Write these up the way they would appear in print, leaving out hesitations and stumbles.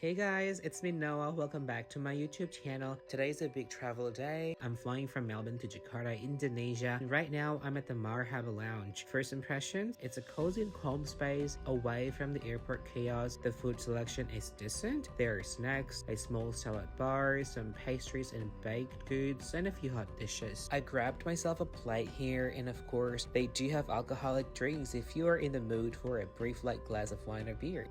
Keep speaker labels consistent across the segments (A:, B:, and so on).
A: Hey guys, it's me Noah. Welcome back to my YouTube channel. Today is a big travel day. I'm flying from Melbourne to Jakarta, Indonesia. And right now, I'm at the Marhaba Lounge. First impressions, it's a cozy and calm space away from the airport chaos. The food selection is decent. There are snacks, a small salad bar, some pastries and baked goods, and a few hot dishes. I grabbed myself a plate here, and of course, they do have alcoholic drinks if you are in the mood for a brief light glass of wine or beer.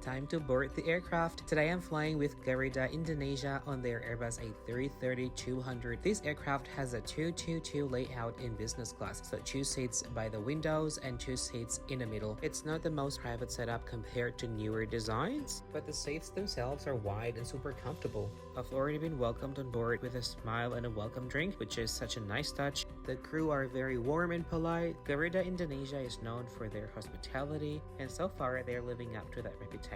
A: Time to board the aircraft. Today I'm flying with Garuda Indonesia on their Airbus A330-200. This aircraft has a 222 layout in business class, so 2 seats by the windows and 2 seats in the middle. It's not the most private setup compared to newer designs, but the seats themselves are wide and super comfortable. I've already been welcomed on board with a smile and a welcome drink, which is such a nice touch. The crew are very warm and polite. Garuda Indonesia is known for their hospitality, and so far they're living up to that reputation.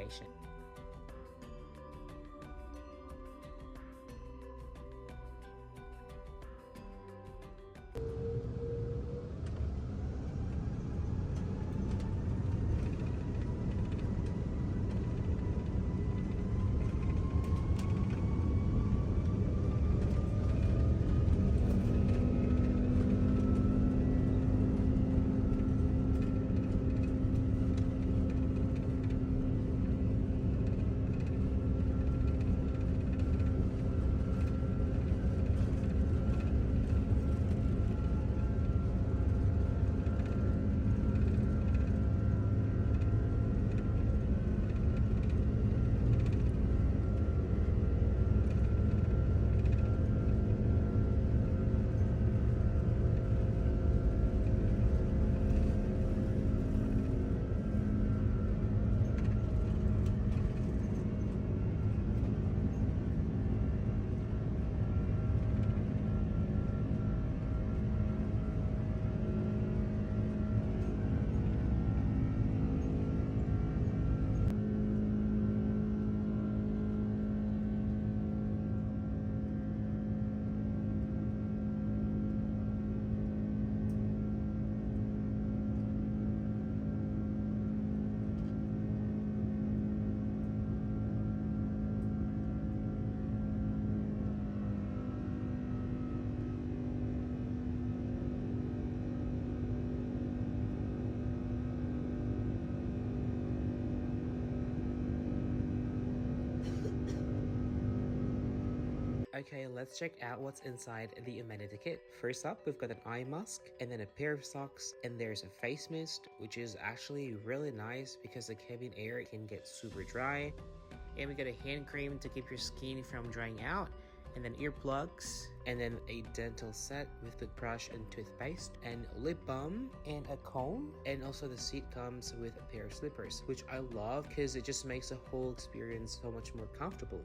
A: Okay, let's check out what's inside the amenity kit. First up, we've got an eye mask and then a pair of socks, and there's a face mist, which is actually really nice because the cabin air can get super dry. And we got a hand cream to keep your skin from drying out, and then earplugs, and then a dental set with toothbrush and toothpaste, and lip balm, and a comb. And also the seat comes with a pair of slippers, which I love because it just makes the whole experience so much more comfortable.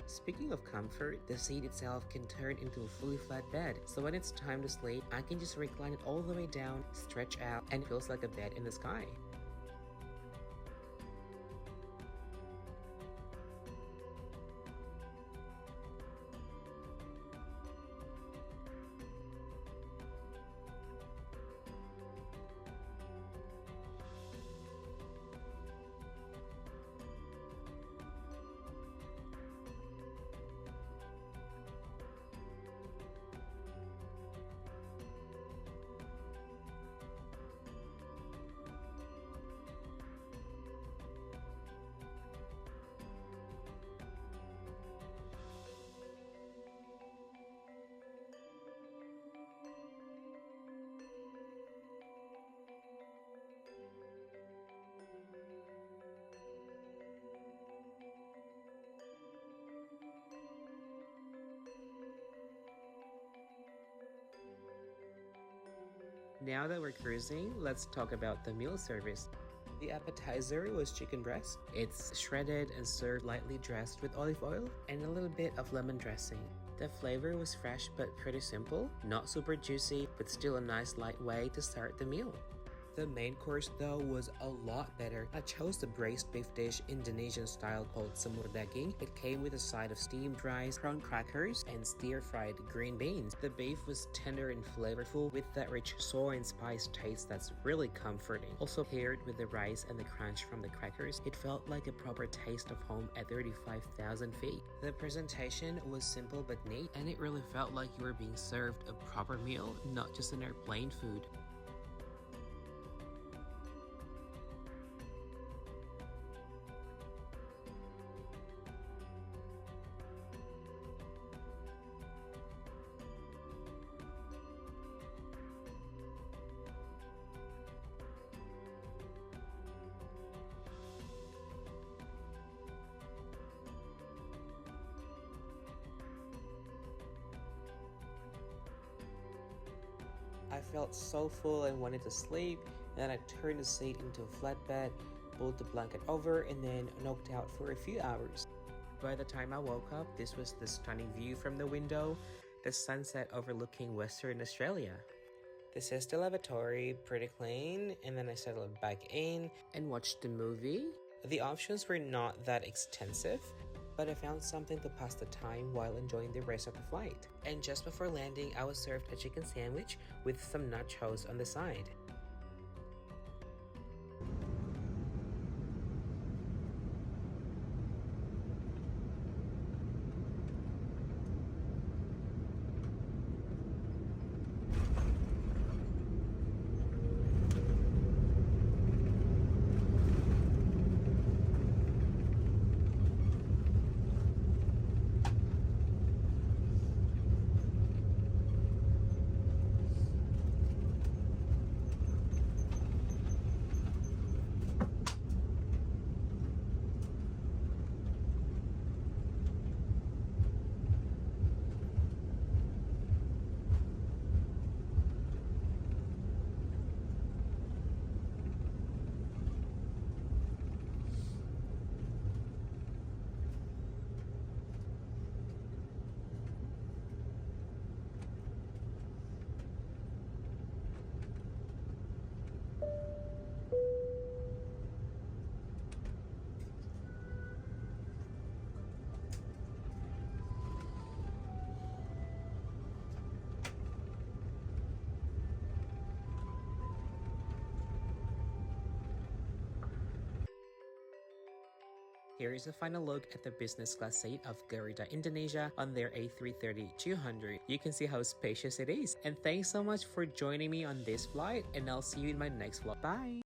A: Speaking of comfort, the seat itself can turn into a fully flat bed, so when it's time to sleep, I can just recline it all the way down, stretch out, and it feels like a bed in the sky. Now that we're cruising, let's talk about the meal service. The appetizer was chicken breast. It's shredded and served lightly dressed with olive oil and a little bit of lemon dressing. The flavor was fresh but pretty simple, not super juicy, but still a nice light way to start the meal. The main course though was a lot better. I chose the braised beef dish Indonesian style called semur daging. It came with a side of steamed rice, prawn crackers, and stir-fried green beans. The beef was tender and flavorful with that rich soy and spice taste that's really comforting. Also paired with the rice and the crunch from the crackers, it felt like a proper taste of home at 35,000 feet. The presentation was simple but neat, and it really felt like you were being served a proper meal, not just an airplane food. I felt so full and wanted to sleep, and then I turned the seat into a flatbed, pulled the blanket over, and then knocked out for a few hours. By the time I woke up, this was the stunning view from the window, the sunset overlooking Western Australia. This is the lavatory, pretty clean, and then I settled back in and watched the movie. The options were not that extensive, but I found something to pass the time while enjoying the rest of the flight. And just before landing, I was served a chicken sandwich with some nachos on the side. Here is a final look at the business class seat of Garuda Indonesia on their A330-200. You can see how spacious it is. And thanks so much for joining me on this flight, and I'll see you in my next vlog. Bye!